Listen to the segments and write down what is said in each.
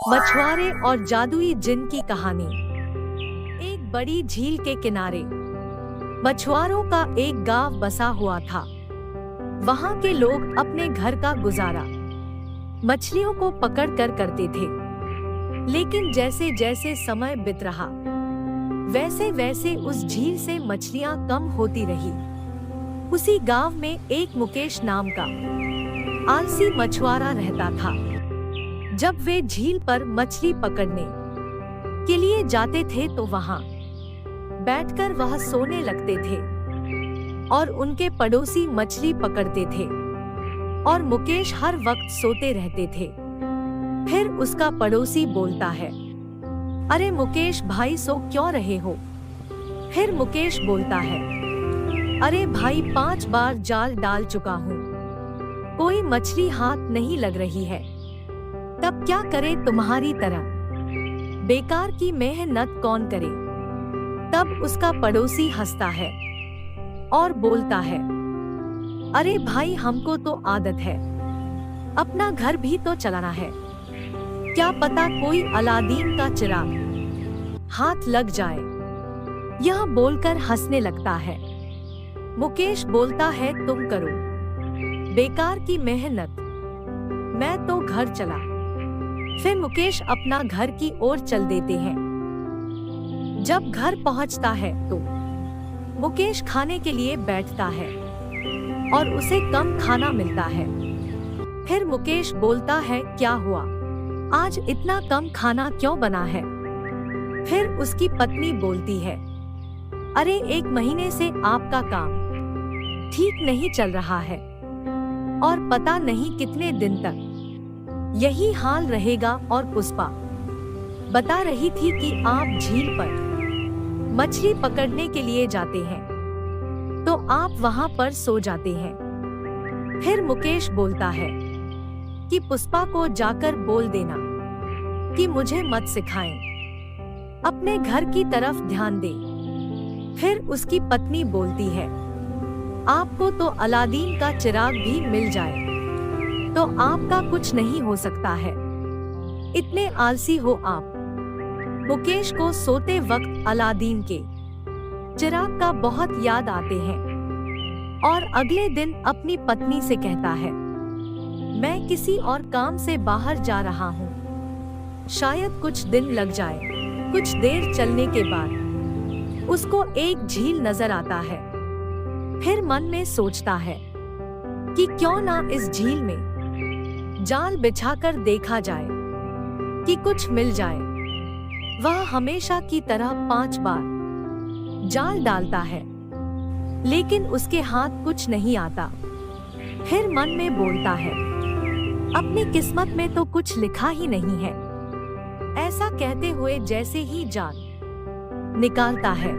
मछुआरे और जादुई जिन की कहानी। एक बड़ी झील के किनारे मछुआरों का एक गांव बसा हुआ था। वहां के लोग अपने घर का गुजारा मछलियों को पकड़ कर करते थे। लेकिन जैसे जैसे समय बीत रहा वैसे वैसे उस झील से मछलियां कम होती रही। उसी गांव में एक मुकेश नाम का आलसी मछुआरा रहता था। जब वे झील पर मछली पकड़ने के लिए जाते थे तो वहां बैठकर वह सोने लगते थे और उनके पड़ोसी मछली पकड़ते थे और मुकेश हर वक्त सोते रहते थे। फिर उसका पड़ोसी बोलता है, अरे मुकेश भाई, सो क्यों रहे हो? फिर मुकेश बोलता है, अरे भाई, 5 बार जाल डाल चुका हूँ, कोई मछली हाथ नहीं लग रही है। तब क्या करे तुम्हारी तरह, बेकार की मेहनत कौन करे? तब उसका पड़ोसी हंसता है और बोलता है, अरे भाई, हमको तो आदत है, अपना घर भी तो चलाना है, क्या पता कोई अलादीन का चिराग हाथ लग जाए। यह बोलकर हंसने लगता है। मुकेश बोलता है, तुम करो बेकार की मेहनत, मैं तो घर चला। फिर मुकेश अपना घर की ओर चल देते हैं। जब घर पहुंचता है तो मुकेश खाने के लिए बैठता है और उसे कम खाना मिलता है। फिर मुकेश बोलता है, क्या हुआ, आज इतना कम खाना क्यों बना है? फिर उसकी पत्नी बोलती है, अरे 1 महीने से आपका काम ठीक नहीं चल रहा है और पता नहीं कितने दिन तक यही हाल रहेगा। और पुष्पा बता रही थी कि आप झील पर मछली पकड़ने के लिए जाते हैं तो आप वहां पर सो जाते हैं। फिर मुकेश बोलता है कि पुष्पा को जाकर बोल देना कि मुझे मत सिखाएं, अपने घर की तरफ ध्यान दे। फिर उसकी पत्नी बोलती है, आपको तो अलादीन का चिराग भी मिल जाए तो आपका कुछ नहीं हो सकता है, इतने आलसी हो आप। मुकेश को सोते वक्त अलादीन के चिराग का बहुत याद आते हैं और अगले दिन अपनी पत्नी से कहता है, मैं किसी और काम से बाहर जा रहा हूँ, शायद कुछ दिन लग जाए। कुछ देर चलने के बाद उसको एक झील नजर आता है। फिर मन में सोचता है कि क्यों ना इस झील में जाल बिछाकर देखा जाए कि कुछ मिल जाए। वह हमेशा की तरह 5 बार जाल डालता है लेकिन उसके हाथ कुछ नहीं आता। फिर मन में बोलता है, अपनी किस्मत में तो कुछ लिखा ही नहीं है। ऐसा कहते हुए जैसे ही जाल निकालता है,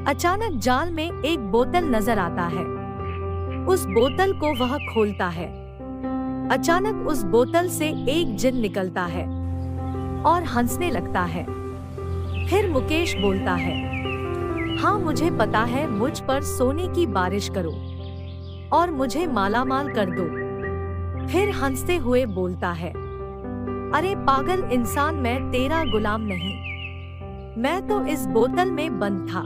अचानक जाल में एक बोतल नजर आता है। उस बोतल को वह खोलता है। अचानक उस बोतल से एक जिन निकलता है और हंसने लगता है। फिर मुकेश बोलता है, हाँ मुझे पता है, मुझ पर सोने की बारिश करो और मुझे मालामाल कर दो। फिर हंसते हुए बोलता है, अरे पागल इंसान, मैं तेरा गुलाम नहीं, मैं तो इस बोतल में बंद था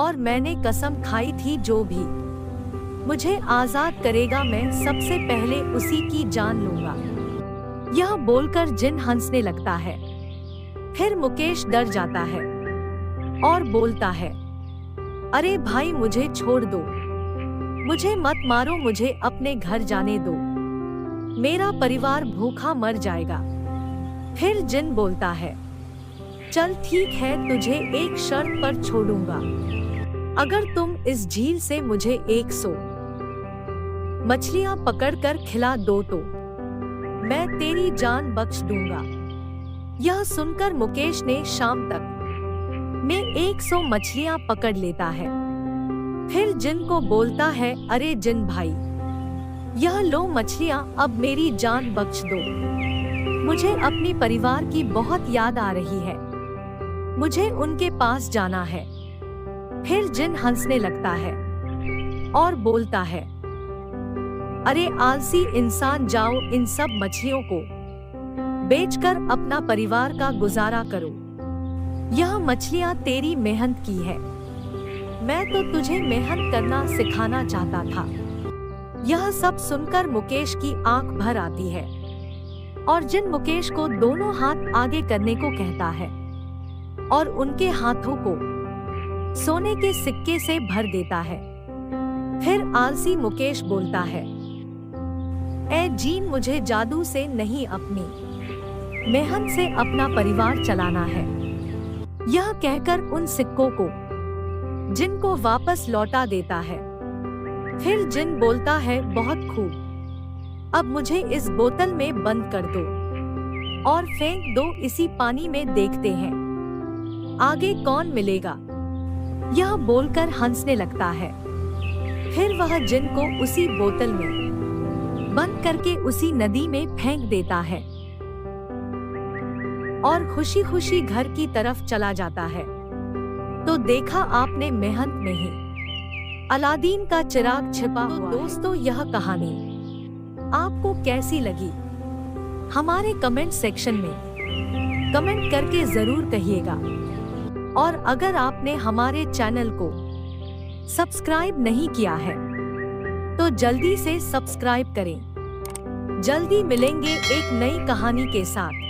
और मैंने कसम खाई थी जो भी मुझे आजाद करेगा मैं सबसे पहले उसी की जान लूंगा। यह बोलकर जिन हंसने लगता है। फिर मुकेश डर जाता है और बोलता है, अरे भाई, मुझे छोड़ दो, मुझे मत मारो, मुझे अपने घर जाने दो, मेरा परिवार भूखा मर जाएगा। फिर जिन बोलता है, चल ठीक है, तुझे एक शर्त पर छोड़ूंगा, अगर तुम इस झील से मुझे 100 मछलियां पकड़कर खिला दो तो मैं तेरी जान बख्श दूंगा। यह सुनकर मुकेश ने शाम तक में 100 मछलियां पकड़ लेता है। फिर जिन को बोलता है, अरे जिन भाई, यह लो मछलियां, अब मेरी जान बख्श दो, मुझे अपनी परिवार की बहुत याद आ रही है, मुझे उनके पास जाना है। फिर जिन हंसने लगता है और बोलता है, अरे आलसी इंसान, जाओ इन सब मछलियों को बेचकर अपना परिवार का गुजारा करो। यह मछलियाँ तेरी मेहनत की है। मैं तो तुझे मेहनत करना सिखाना चाहता था। यह सब सुनकर मुकेश की आंख भर आती है और जिन मुकेश को दोनों हाथ आगे करने को कहता है और उनके हाथों को सोने के सिक्के से भर देता है। फिर आलसी मुकेश बोलता है, ए जीन, मुझे जादू से नहीं, अपनी मेहनत से अपना परिवार चलाना है। यह कहकर उन सिक्कों को जिन को वापस लौटा देता है। फिर जिन बोलता है, बहुत खूब, अब मुझे इस बोतल में बंद कर दो और फेंक दो इसी पानी में, देखते हैं आगे कौन मिलेगा। यह बोलकर हंसने लगता है। फिर वह जिन को उसी बोतल में बंद करके उसी नदी में फेंक देता है और खुशी खुशी घर की तरफ चला जाता है। तो देखा आपने, मेहनत में ही अलादीन का चिराग छिपा हुआ। दोस्तों, यह कहानी आपको कैसी लगी हमारे कमेंट सेक्शन में कमेंट करके जरूर कहिएगा। और अगर आपने हमारे चैनल को सब्सक्राइब नहीं किया है तो जल्दी से सब्सक्राइब करें। जल्दी मिलेंगे एक नई कहानी के साथ।